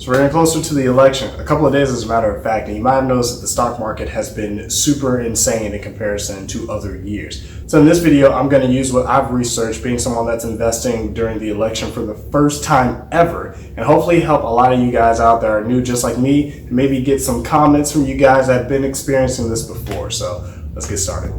So we're getting closer to the election, a couple of days as a matter of fact, and you might have noticed that the stock market has been super insane in comparison to other years. So in this video, I'm going to use what I've researched, being someone that's investing during the election for the first time ever, and hopefully help a lot of you guys out that are new just like me, and maybe get some comments from you guys that have been experiencing this before. So let's get started.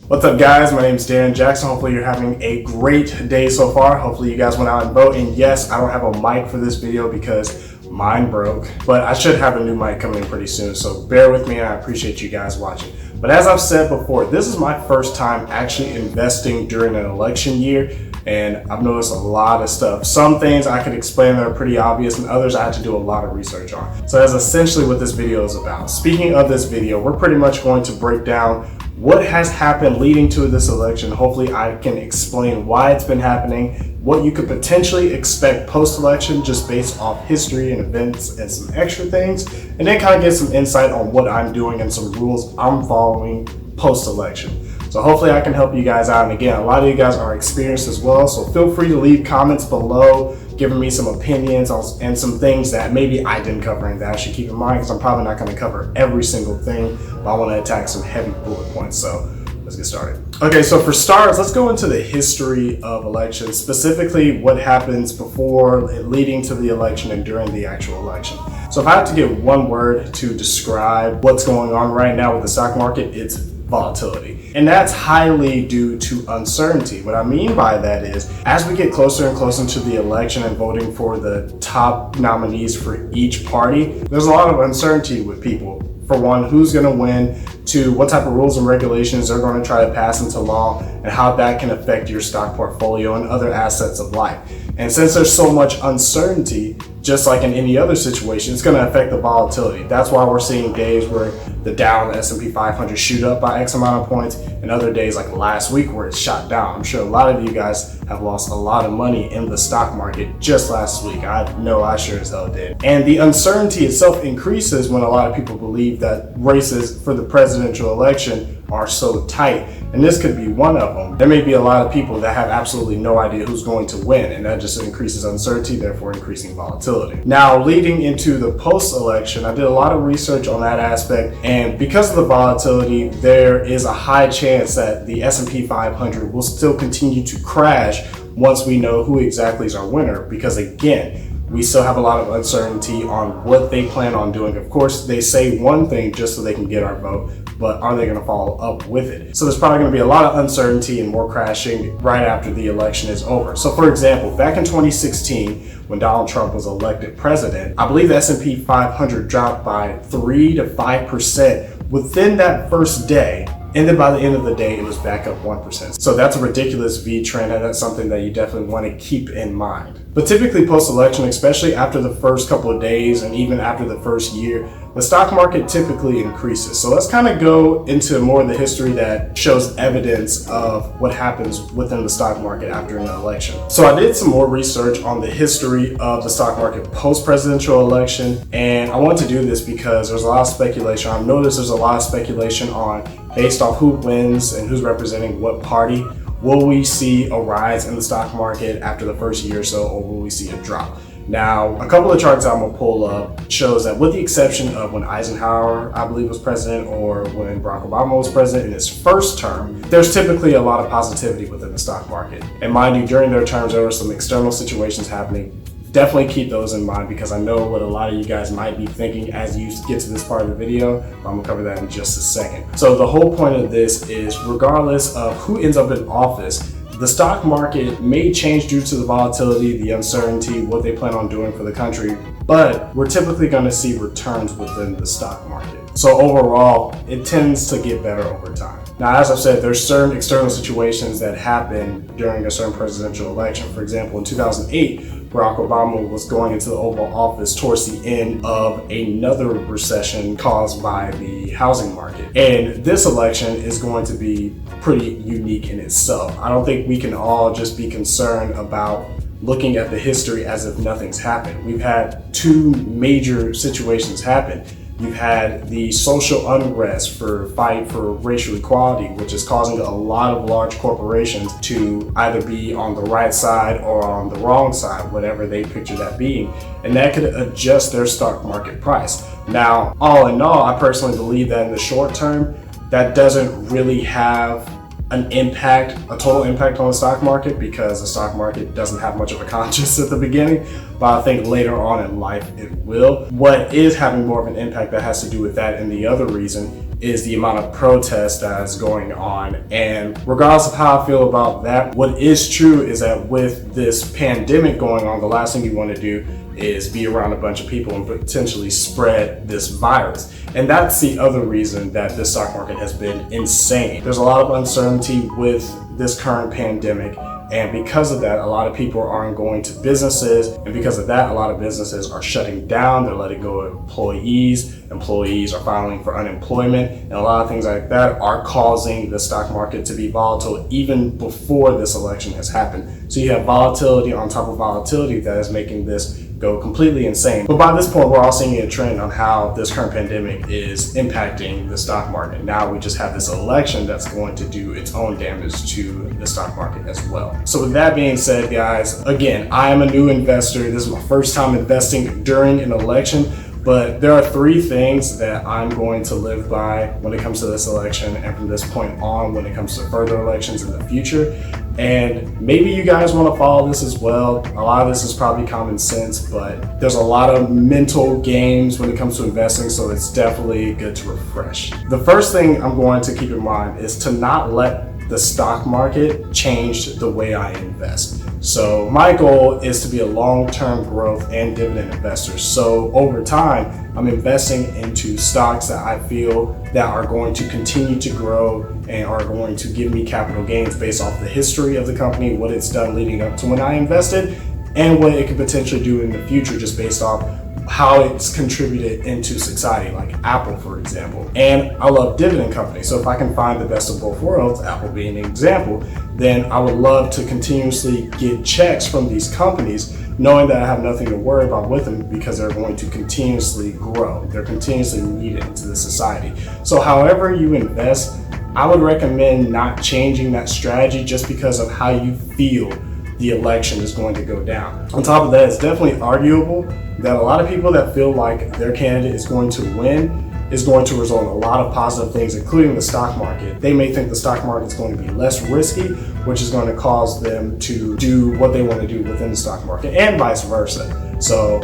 What's up guys, my name is Darren Jackson. Hopefully you're having a great day so far. Hopefully you guys went out and vote. And yes, I don't have a mic for this video because mine broke, but I should have a new mic coming in pretty soon. So bear with me and I appreciate you guys watching. But as I've said before, this is my first time actually investing during an election year. And I've noticed a lot of stuff. Some things I could explain that are pretty obvious, and others I had to do a lot of research on. So that's essentially what this video is about. Speaking of this video, we're pretty much going to break down what has happened leading to this election. Hopefully I can explain why it's been happening, what you could potentially expect post-election just based off history and events and some extra things, and then kind of get some insight on what I'm doing and some rules I'm following post-election. So hopefully I can help you guys out. And again, a lot of you guys are experienced as well, so feel free to leave comments below giving me some opinions and some things that maybe I didn't cover and that I should keep in mind, because I'm probably not going to cover every single thing, but I want to attack some heavy bullet points. So let's get started. Okay, so for starters, let's go into the history of elections, specifically what happens before, leading to the election, and during the actual election. So if I have to give one word to describe what's going on right now with the stock market, it's volatility. And that's highly due to uncertainty. What I mean by that is, as we get closer and closer to the election and voting for the top nominees for each party, there's a lot of uncertainty with people. For one, who's going to win, to what type of rules and regulations they're going to try to pass into law, and how that can affect your stock portfolio and other assets of life. And since there's so much uncertainty, just like in any other situation, it's going to affect the volatility. That's why we're seeing days where the Dow and S&P 500 shoot up by X amount of points, and other days like last week where it's shot down. I'm sure a lot of you guys have lost a lot of money in the stock market just last week. I know I sure as hell did. And the uncertainty itself increases when a lot of people believe that races for the presidential election are so tight, and this could be one of them. There may be a lot of people that have absolutely no idea who's going to win, and that just increases uncertainty, therefore increasing volatility. Now, leading into the post-election, I did a lot of research on that aspect, and because of the volatility, there is a high chance that the S&P 500 will still continue to crash once we know who exactly is our winner, because again, we still have a lot of uncertainty on what they plan on doing. Of course, they say one thing just so they can get our vote, but are they going to follow up with it? So there's probably going to be a lot of uncertainty and more crashing right after the election is over. So for example, back in 2016, when Donald Trump was elected president, I believe the S&P 500 dropped by 3 to 5% within that first day. And then by the end of the day, it was back up 1%. So that's a ridiculous V trend, and that's something that you definitely want to keep in mind. But typically post-election, especially after the first couple of days and even after the first year, the stock market typically increases. So let's kind of go into more of the history that shows evidence of what happens within the stock market after an election. So I did some more research on the history of the stock market post-presidential election, and I want to do this because there's a lot of speculation. I've noticed there's a lot of speculation on, based off who wins and who's representing what party, will we see a rise in the stock market after the first year or so, or will we see a drop? Now, a couple of charts I'm gonna pull up shows that, with the exception of when Eisenhower, I believe, was president, or when Barack Obama was president in his first term, there's typically a lot of positivity within the stock market. And mind you, during their terms, there were some external situations happening. Definitely keep those in mind, because I know what a lot of you guys might be thinking as you get to this part of the video. I'm gonna cover that in just a second. So the whole point of this is, regardless of who ends up in office, the stock market may change due to the volatility, the uncertainty, what they plan on doing for the country, but we're typically going to see returns within the stock market. So overall, it tends to get better over time. Now, as I've said, there's certain external situations that happen during a certain presidential election. For example, in 2008, Barack Obama was going into the Oval Office towards the end of another recession caused by the housing market. And this election is going to be pretty unique in itself. I don't think we can all just be concerned about looking at the history as if nothing's happened. We've had two major situations happen. You've had the social unrest for fight for racial equality, which is causing a lot of large corporations to either be on the right side or on the wrong side, whatever they picture that being. And that could adjust their stock market price. Now, all in all, I personally believe that in the short term, that doesn't really have an impact, a total impact on the stock market, because the stock market doesn't have much of a conscience at the beginning, but I think later on in life it will. What is having more of an impact that has to do with that, and the other reason is the amount of protest that is going on. And regardless of how I feel about that, what is true is that with this pandemic going on, the last thing you want to do is be around a bunch of people and potentially spread this virus. And that's the other reason that the stock market has been insane. There's a lot of uncertainty with this current pandemic, and because of that, a lot of people aren't going to businesses, and because of that, a lot of businesses are shutting down. They're letting go of employees. Employees are filing for unemployment, and a lot of things like that are causing the stock market to be volatile even before this election has happened. So you have volatility on top of volatility that is making this go completely insane. But by this point, we're all seeing a trend on how this current pandemic is impacting the stock market. Now we just have this election that's going to do its own damage to the stock market as well. So with that being said, guys, again, I am a new investor. This is my first time investing during an election. But there are three things that I'm going to live by when it comes to this election, and from this point on when it comes to further elections in the future. And maybe you guys want to follow this as well. A lot of this is probably common sense, but there's a lot of mental games when it comes to investing, so it's definitely good to refresh. The first thing I'm going to keep in mind is to not let the stock market change the way I invest. So my goal is to be a long-term growth and dividend investor. So over time, I'm investing into stocks that I feel that are going to continue to grow and are going to give me capital gains based off the history of the company, what it's done leading up to when I invested, and what it could potentially do in the future just based off how it's contributed into society, like Apple, for example. And I love dividend companies. So if I can find the best of both worlds, Apple being an example, then I would love to continuously get checks from these companies, knowing that I have nothing to worry about with them because they're going to continuously grow. They're continuously needed into the society. So however you invest, I would recommend not changing that strategy just because of how you feel the election is going to go down. On top of that, it's definitely arguable that a lot of people that feel like their candidate is going to win is going to result in a lot of positive things, including the stock market. They may think the stock market is going to be less risky, which is going to cause them to do what they want to do within the stock market, and vice versa. So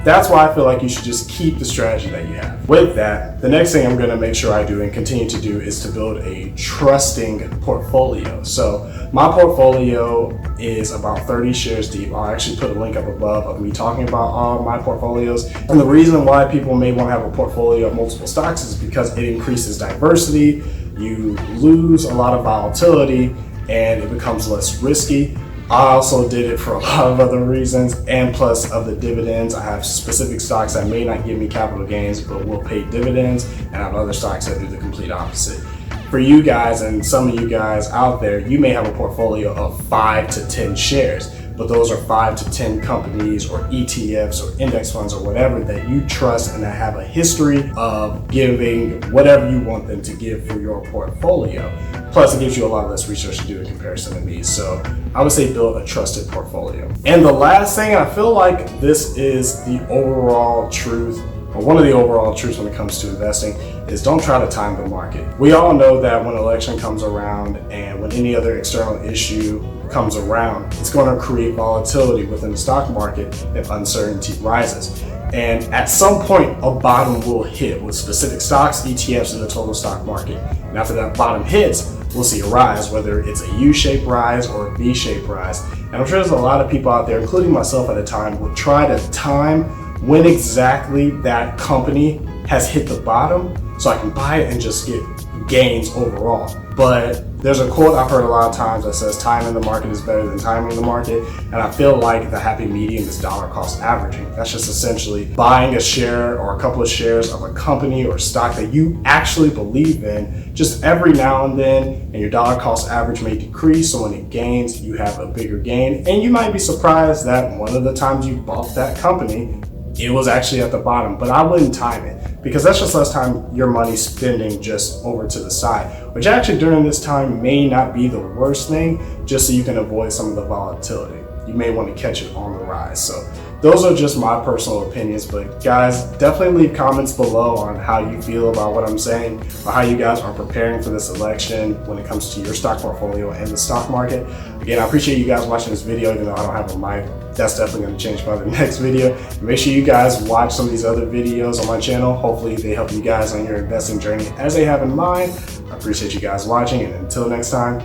that's why I feel like you should just keep the strategy that you have. With that, the next thing I'm going to make sure I do and continue to do is to build a trusting portfolio. So my portfolio is about 30 shares deep. I'll actually put a link up above of me talking about all my portfolios. And the reason why people may want to have a portfolio of multiple stocks is because it increases diversity, you lose a lot of volatility, and it becomes less risky. I also did it for a lot of other reasons, and plus of the dividends. I have specific stocks that may not give me capital gains but will pay dividends, and I have other stocks that do the complete opposite. For you guys, and some of you guys out there, you may have a portfolio of 5 to 10 shares, but those are 5 to 10 companies or ETFs or index funds or whatever that you trust and that have a history of giving whatever you want them to give for your portfolio. Plus, it gives you a lot less research to do in comparison to me. So I would say build a trusted portfolio. And the last thing, I feel like this is the overall truth, or one of the overall truths when it comes to investing, is don't try to time the market. We all know that when election comes around and when any other external issue comes around, it's going to create volatility within the stock market if uncertainty rises. And at some point, a bottom will hit with specific stocks, ETFs, and the total stock market. And after that bottom hits, we'll see a rise, whether it's a U-shaped rise or a V-shaped rise. And I'm sure there's a lot of people out there, including myself at the time, would try to time when exactly that company has hit the bottom so I can buy it and just get gains overall. But there's a quote I've heard a lot of times that says timing the market is better than timing the market, and I feel like the happy medium is dollar cost averaging. That's just essentially buying a share or a couple of shares of a company or stock that you actually believe in just every now and then, and your dollar cost average may decrease, so when it gains, you have a bigger gain. And you might be surprised that one of the times you bought that company, it was actually at the bottom, but I wouldn't time it because that's just less time your money spending just over to the side, which actually during this time may not be the worst thing, just so you can avoid some of the volatility. You may want to catch it on the rise. So those are just my personal opinions, but guys, definitely leave comments below on how you feel about what I'm saying or how you guys are preparing for this election when it comes to your stock portfolio and the stock market. Again, I appreciate you guys watching this video, even though I don't have a mic. That's definitely going to change by the next video. And make sure you guys watch some of these other videos on my channel. Hopefully they help you guys on your investing journey as they have in mine. I appreciate you guys watching, and until next time,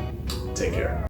take care.